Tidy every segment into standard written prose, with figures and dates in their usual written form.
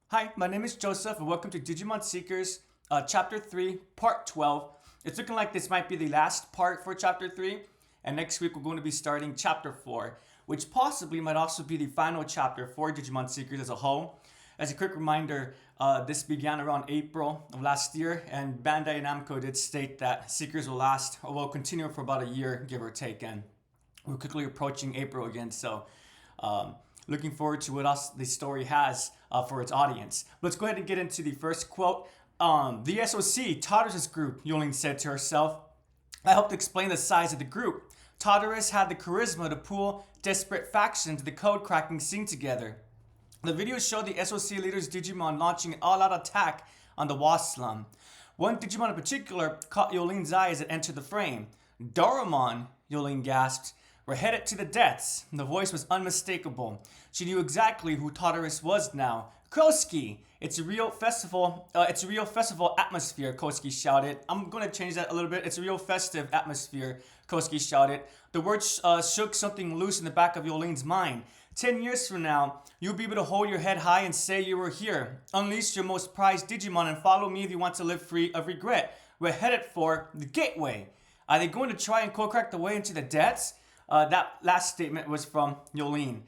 Hi, my name is Joseph, and welcome to Digimon Seekers, Chapter 3, Part 12. It's looking like this might be the last part for Chapter 3, and next week we're going to be starting Chapter 4, which possibly might also be the final chapter for Digimon Seekers as a whole. As a quick reminder, this began around April of last year, and Bandai Namco did state that Seekers will last, or will continue for about a year, give or take, and we're quickly approaching April again, so um, looking forward to what else the story has for its audience. Let's go ahead and get into the first quote. The SOC, Todder's group, Yolene said to herself. I helped explain the size of the group. Todderus had the charisma to pull desperate factions the code cracking scene together. The video showed the SOC leader's Digimon launching an all-out attack on the Wasp slum. One Digimon in particular caught Yolene's eye as it entered the frame. Doromon, Yolene gasped. We're headed to the deaths. The voice was unmistakable. She knew exactly who Todorus was now. Koski! It's a real festival. It's a real festival atmosphere, Koski shouted. I'm going to change that a little bit. It's a real festive atmosphere, Koski shouted. The words shook something loose in the back of Yolene's mind. 10 years from now, you'll be able to hold your head high and say you were here. Unleash your most prized Digimon and follow me if you want to live free of regret. We're headed for the gateway. Are they going to try and crack the way into the depths? That last statement was from Yolene.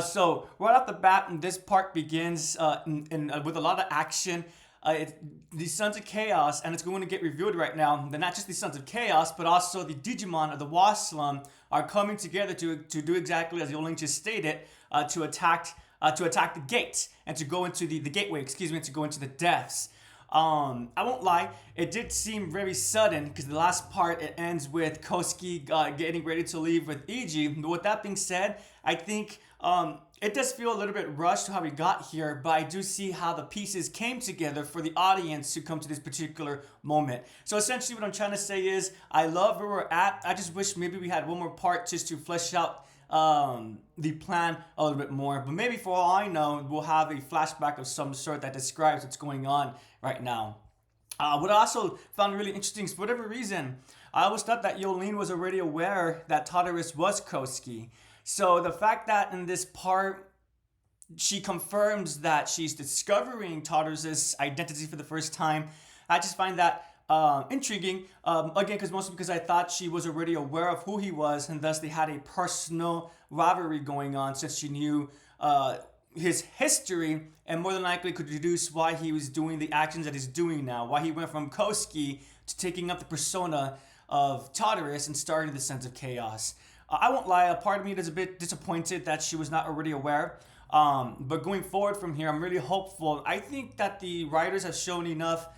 So right off the bat, this part begins with a lot of action. The Sons of Chaos, and it's going to get revealed right now. They're not just the Sons of Chaos, but also the Digimon of the Wasp Slum are coming together to do exactly as Yolene just stated, to attack the gates and to go into the gateway. And to go into the depths. I won't lie, it did seem very sudden because the last part it ends with Koski getting ready to leave with Iji. But with that being said, I think it does feel a little bit rushed how we got here, but I do see how the pieces came together for the audience to come to this particular moment. So essentially what I'm trying to say is I love where we're at. I just wish maybe we had one more part just to flesh out the plan a little bit more. But maybe for all I know, we'll have a flashback of some sort that describes what's going on right now. What I also found really interesting, for whatever reason, I always thought that Yolene was already aware that Todorus was Koski. So the fact that in this part, she confirms that she's discovering Todorus' identity for the first time, I just find that intriguing. Again, because I thought she was already aware of who he was, and thus they had a personal rivalry going on since she knew his history, and more than likely could deduce why he was doing the actions that he's doing now, why he went from Koski to taking up the persona of Todorus and starting the Sense of Chaos. I won't lie, a part of me is a bit disappointed that she was not already aware. But going forward from here, I'm really hopeful. I think that the writers have shown enough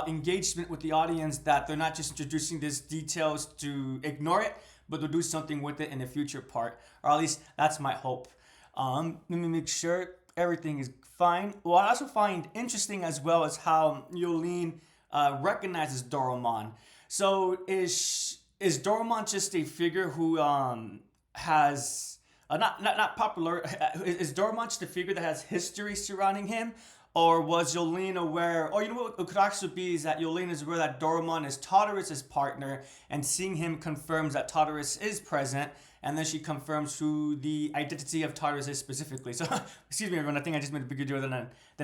engagement with the audience that they're not just introducing these details to ignore it, but they'll do something with it in the future part, or at least that's my hope. Let me make sure everything is fine. What I also find interesting as well is how Yolene recognizes Doromon. So is Doromon just a figure who has not popular? Is Doromon just a figure that has history surrounding him? Or was Yolene aware, or you know what it could actually be is that Yolene is aware that Doromon is Todorus' partner, and seeing him confirms that Todorus is present, and then she confirms who the identity of Todorus is specifically. So, excuse me everyone, I think I just made a bigger deal than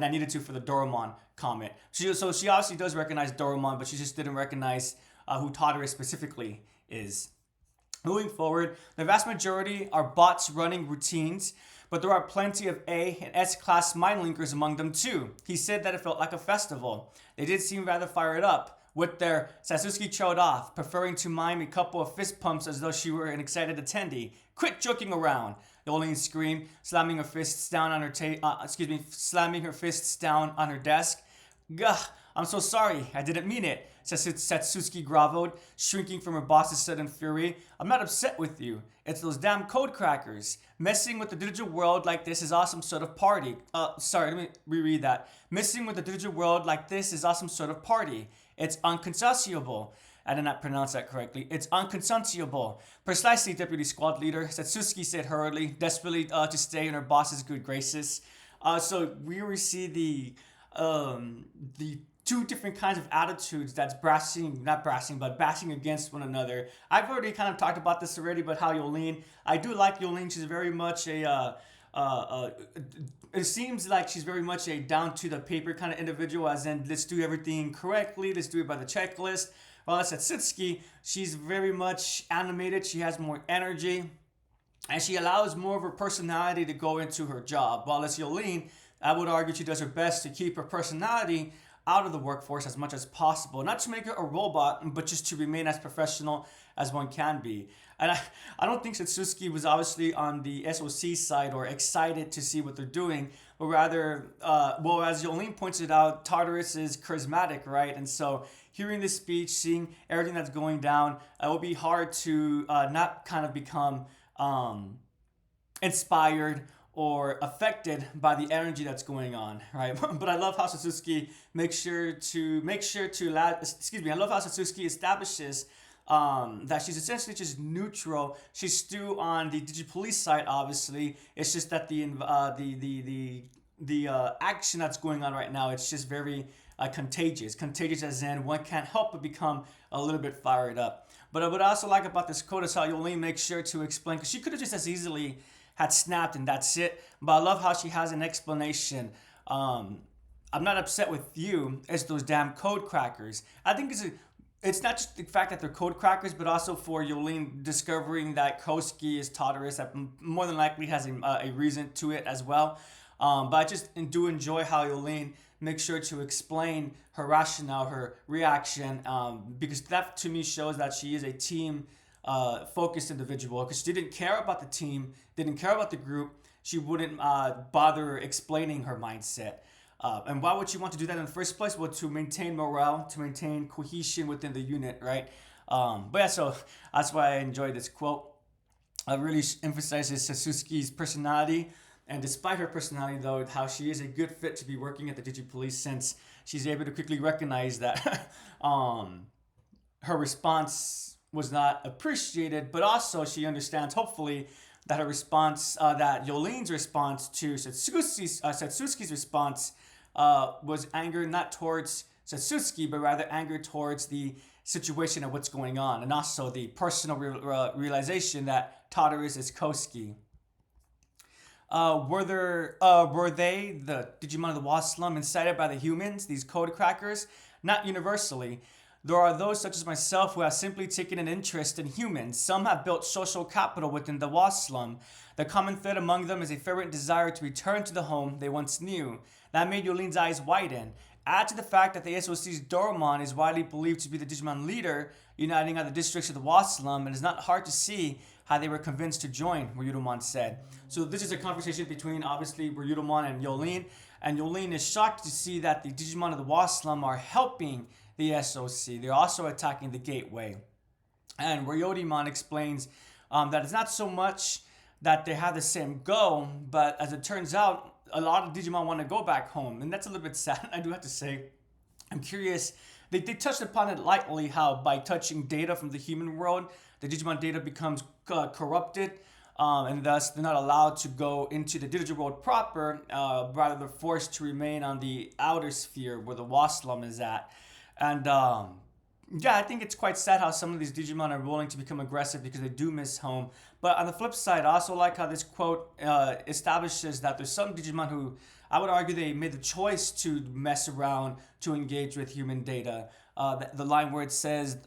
I needed to for the Doromon comment. So she obviously does recognize Doromon, but she just didn't recognize who Todorus specifically is. Moving forward, the vast majority are bots running routines, but there are plenty of A and S-class mind linkers among them too. He said that it felt like a festival. They did seem rather fired up. With their Sasuke trailed off, preferring to mime a couple of fist pumps as though she were an excited attendee. Quit joking around! Yolene screamed, slamming her fists down on her slamming her fists down on her desk. Gah! I'm so sorry, I didn't mean it, Satsuki groveled, shrinking from her boss's sudden fury. I'm not upset with you. It's those damn code crackers. Messing with the digital world like this is awesome sort of party. Sorry, let me reread that. Messing with the digital world like this is awesome sort of party. It's unconsciable. I did not pronounce that correctly. It's unconsciable. Precisely, Deputy Squad Leader, Satsuki said hurriedly, desperately to stay in her boss's good graces. So we receive the two different kinds of attitudes that's bashing against one another. I've already kind of talked about this already, but how Yolene, I do like Yolene. She's very much a it seems like she's very much a down to the paper kind of individual, as in let's do everything correctly, let's do it by the checklist. While as Satsuki, she's very much animated, she has more energy, and she allows more of her personality to go into her job. While as Yolene, I would argue she does her best to keep her personality out of the workforce as much as possible. Not to make her a robot, but just to remain as professional as one can be. And I don't think Satsuki was obviously on the SOC side or excited to see what they're doing, but rather, well, as Yolene pointed out, Tartarus is charismatic, right? And so hearing this speech, seeing everything that's going down, it will be hard to not kind of become inspired or affected by the energy that's going on, right? But I love how Satsuki I love how Satsuki establishes that she's essentially just neutral. She's still on the Digipolice side, obviously. It's just that the action that's going on right now, it's just very contagious. Contagious as in one can't help but become a little bit fired up. But what I also like about this quote is how Yolene makes sure to explain, because she could have just as easily had snapped and that's it. But I love how she has an explanation. I'm not upset with you. It's those damn code crackers. I think it's not just the fact that they're code crackers, but also for Yolene discovering that Koski is Tartarus. That more than likely has a reason to it as well. But I just do enjoy how Yolene makes sure to explain her rationale, her reaction, because that to me shows that she is a team focused individual. Because she didn't care about the team, didn't care about the group, she wouldn't bother explaining her mindset. And why would she want to do that in the first place? Well, to maintain morale, to maintain cohesion within the unit, right? But yeah, so that's why I enjoyed this quote. It really emphasizes Satsuki's personality. And despite her personality, though, how she is a good fit to be working at the Digipolice, since she's able to quickly recognize that her response was not appreciated, but also she understands, hopefully, that her response, that Yolene's response to Satsuki's response was anger not towards Satsuki, but rather anger towards the situation of what's going on, and also the personal realization that Tartarus is Koski. Were they, the Digimon of the Wasp Slum, incited by the humans, these code crackers? Not universally. There are those such as myself who have simply taken an interest in humans. Some have built social capital within the Wasp Slum. The common thread among them is a fervent desire to return to the home they once knew. That made Yolene's eyes widen. Add to the fact that the SOC's Doromon is widely believed to be the Digimon leader, uniting other districts of the Wasp Slum, and it's not hard to see how they were convinced to join, Ryudomon said. So this is a conversation between, obviously, Ryudomon and Yolene is shocked to see that the Digimon of the Wasp Slum are helping the SOC. They're also attacking the gateway. And Ryudomon explains that it's not so much that they have the same goal, but as it turns out, a lot of Digimon want to go back home. And that's a little bit sad, I do have to say. I'm curious. They touched upon it lightly, how by touching data from the human world, the Digimon data becomes corrupted, and thus they're not allowed to go into the digital world proper. Rather, they're forced to remain on the outer sphere where the Wasp Slum is at. And yeah, I think it's quite sad how some of these Digimon are willing to become aggressive because they do miss home. But on the flip side, I also like how this quote establishes that there's some Digimon who, I would argue, they made the choice to mess around, to engage with human data. The line where it says,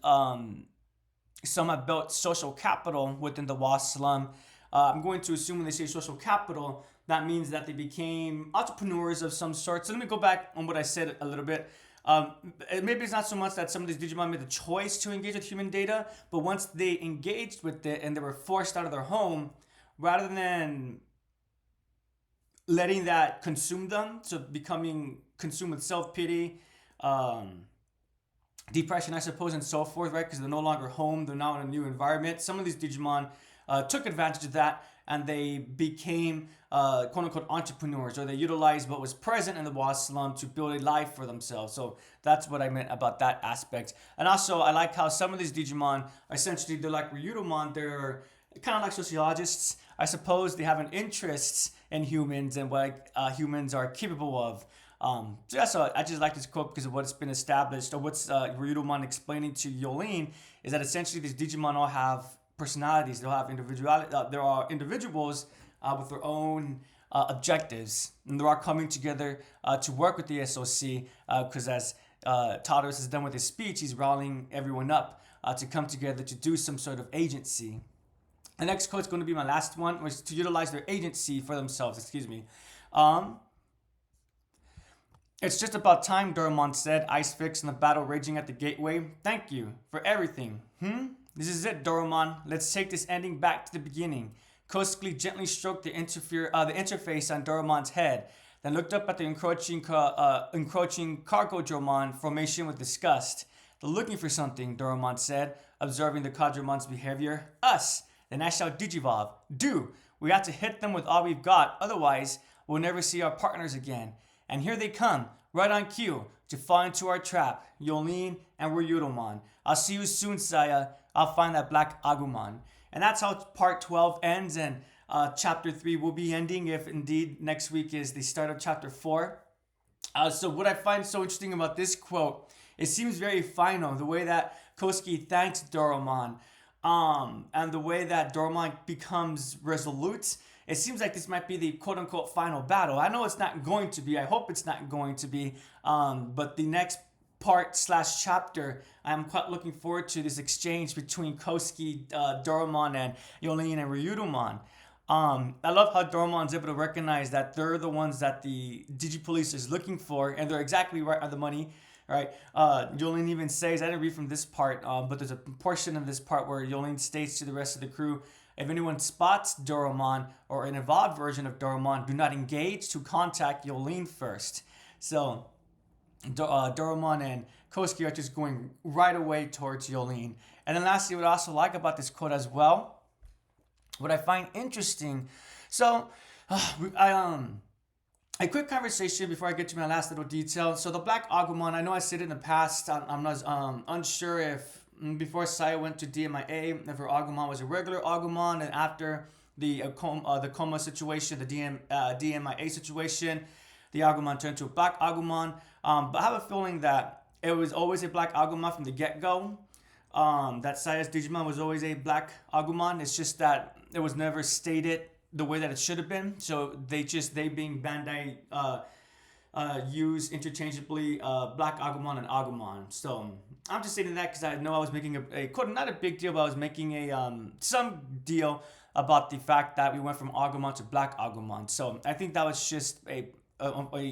some have built social capital within the Wasp Slum. I'm going to assume when they say social capital, that means that they became entrepreneurs of some sort. So let me go back on what I said a little bit. Maybe it's not so much that some of these Digimon made the choice to engage with human data, but once they engaged with it and they were forced out of their home, rather than letting that consume them, so becoming consumed with self-pity, depression, I suppose, and so forth, right? Because they're no longer home, they're now in a new environment. Some of these Digimon took advantage of that, and they became quote-unquote entrepreneurs, or they utilized what was present in the Wasp Slum to build a life for themselves. So that's what I meant about that aspect. And also, I like how some of these Digimon, essentially, they're like Ryudomon, they're kind of like sociologists. I suppose they have an interest in humans and what humans are capable of. So yeah, so I just like this quote because of what's been established, or what's Ryudomon explaining to Yolene, is that essentially these Digimon all have personalities. They'll have individuality. There are individuals with their own objectives, and they're all coming together to work with the SOC. Because as Tartarus is done with his speech, he's rallying everyone up to come together to do some sort of agency. The next quote is going to be my last one, which is to utilize their agency for themselves. Excuse me. It's just about time, Doraemon said, ice fixed and the battle raging at the gateway. Thank you for everything. This is it, Doraemon. Let's take this ending back to the beginning. Kosuke gently stroked the interface on Doraemon's head, then looked up at the encroaching Cargodromon formation with disgust. They're looking for something, Doraemon said, observing the Quadromon's behavior. Us! Then I shall digivolve. Do! We have to hit them with all we've got, otherwise we'll never see our partners again. And here they come, right on cue, to fall into our trap. Yolene and Ryudomon. I'll see you soon, Saya. I'll find that black Agumon. And that's how part 12 ends, and chapter 3 will be ending if indeed next week is the start of chapter 4. So what I find so interesting about this quote, it seems very final, the way that Kosuke thanks Doraemon, and the way that Doraemon becomes resolute. It seems like this might be the quote-unquote final battle. I know it's not going to be. I hope it's not going to be. But the next part/chapter, I'm quite looking forward to this exchange between Kosuke, Doraemon, and Yolene and Ryudomon. I love how Doraemon's able to recognize that they're the ones that the Digipolice is looking for, and they're exactly right on the money. Right, Yolene even says, I didn't read from this part, but there's a portion of this part where Yolene states to the rest of the crew, if anyone spots Doraemon or an evolved version of Doraemon, do not engage to contact Yolene first. So Doraemon and Kosuke are just going right away towards Yolene. And then lastly, what I also like about this quote as well, what I find interesting, so a quick conversation before I get to my last little detail. So the Black Agumon, I know I said it in the past, I'm not unsure if before Saya went to DMIA, if her Agumon was a regular Agumon, and after the coma situation, the DMIA situation, the Agumon turned to a Black Agumon. But I have a feeling that it was always a Black Agumon from the get-go. That Saya's Digimon was always a Black Agumon. It's just that it was never stated the way that it should have been. So they being Bandai use interchangeably Black Agumon and Agumon. So I'm just saying that because I know I was making a not a big deal, but I was making a some deal about the fact that we went from Agumon to Black Agumon. So I think that was just a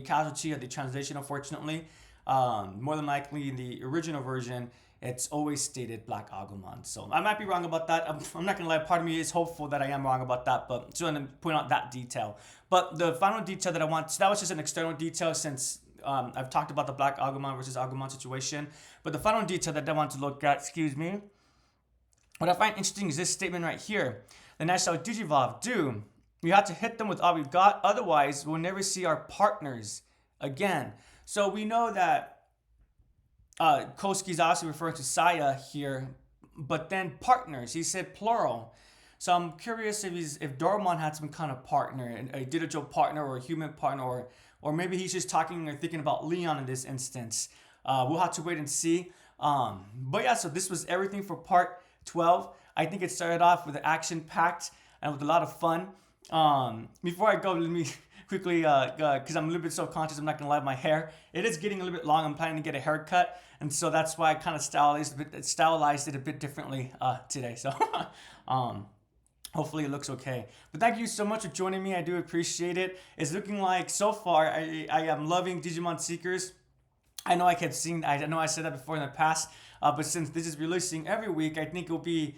casualty of the translation, unfortunately. More than likely in the original version, it's always stated Black Agumon. So I might be wrong about that. I'm not going to lie. Part of me is hopeful that I am wrong about that, but just want to point out that detail. But the final detail that I want, so that was just an external detail since I've talked about the Black Agumon versus Agumon situation. But the final detail that I want to look at, what I find interesting is this statement right here. The National Digivolve, do. We have to hit them with all we've got. Otherwise, we'll never see our partners again. So we know that Kosuke's also referring to Saya here, but then partners. He said plural. So I'm curious if Doraemon had some kind of partner, a digital partner or a human partner, or maybe he's just talking or thinking about Leon in this instance. We'll have to wait and see. But yeah, so this was everything for part 12. I think it started off with an action-packed and with a lot of fun. Before I go, let me quickly, because I'm a little bit self-conscious, I'm not going to lie, my hair, it is getting a little bit long. I'm planning to get a haircut, and so that's why I kind of stylized it a bit differently today. So hopefully it looks okay. But thank you so much for joining me. I do appreciate it. It's looking like, so far, I am loving Digimon Seekers. I know I said that before in the past, but since this is releasing every week, I think it'll be,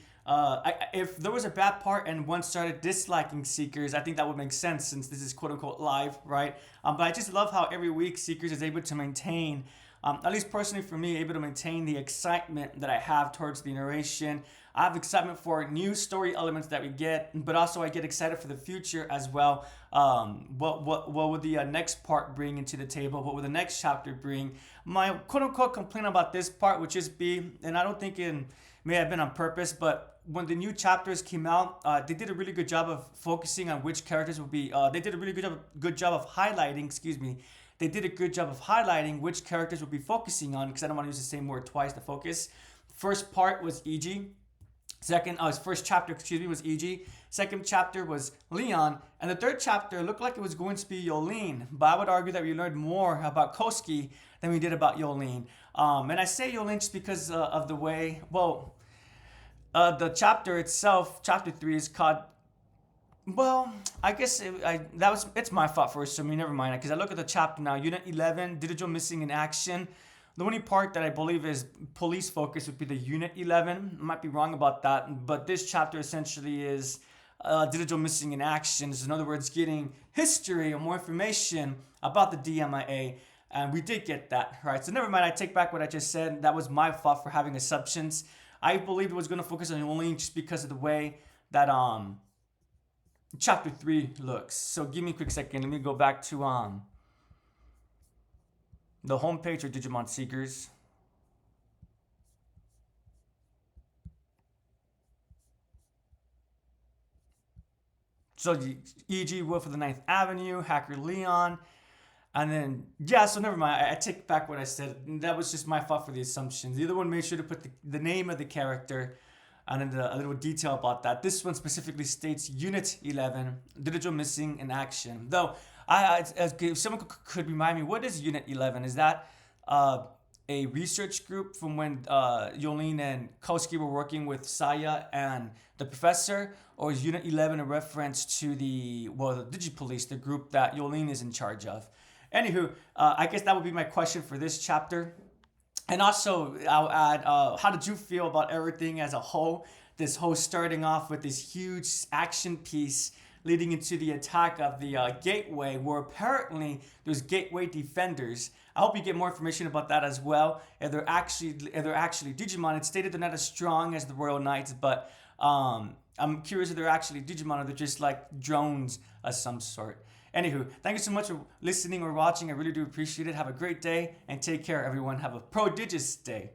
if there was a bad part and one started disliking Seekers, I think that would make sense since this is quote-unquote live, right? But I just love how every week Seekers is able to maintain, at least personally for me, able to maintain the excitement that I have towards the narration. I have excitement for new story elements that we get, but also I get excited for the future as well. What will the next part bring into the table? What will the next chapter bring? My quote-unquote complaint about this part would just be, and I don't think it may have been on purpose, but when the new chapters came out, they did a really good job of focusing on which characters would be, they did a really good job of highlighting, they did a good job of highlighting which characters would be focusing on, because I don't want to use the same word twice, the focus. First part was EG. His first chapter, was EG. Second chapter was Leon, and the third chapter looked like it was going to be Yolene. But I would argue that we learned more about Koski than we did about Yolene. And I say Yolene just because of the way. Well, the chapter itself, chapter 3, is called. Well, I guess it's my fault for assuming. Never mind, because I look at the chapter now. Unit 11, Digital Missing in Action. The only part that I believe is police focus would be the Unit 11. I might be wrong about that, but this chapter essentially is digital missing in actions. In other words, getting history or more information about the DMIA. And we did get that, right? So never mind, I take back what I just said. That was my fault for having assumptions. I believed it was going to focus on only just because of the way that chapter 3 looks. So give me a quick second. Let me go back to the homepage of Digimon Seekers. So E.G. Wolf of the Ninth Avenue, Hacker Leon, and then, yeah, so never mind. I take back what I said. That was just my fault for the assumptions. The other one made sure to put the name of the character and then a little detail about that. This one specifically states Unit 11, Digital Missing in Action. Though, if someone could remind me, what is Unit 11? Is that a research group from when Yolene and Koski were working with Saya and the professor? Or is Unit 11 a reference to the Digipolice, the group that Yolene is in charge of? Anywho, I guess that would be my question for this chapter. And also, I'll add, how did you feel about everything as a whole? This whole starting off with this huge action piece leading into the attack of the gateway, where apparently there's gateway defenders. I hope you get more information about that as well. If they're actually Digimon, it's stated they're not as strong as the Royal Knights, but I'm curious if they're actually Digimon or they're just like drones of some sort. Anywho, thank you so much for listening or watching. I really do appreciate it. Have a great day and take care, everyone. Have a prodigious day.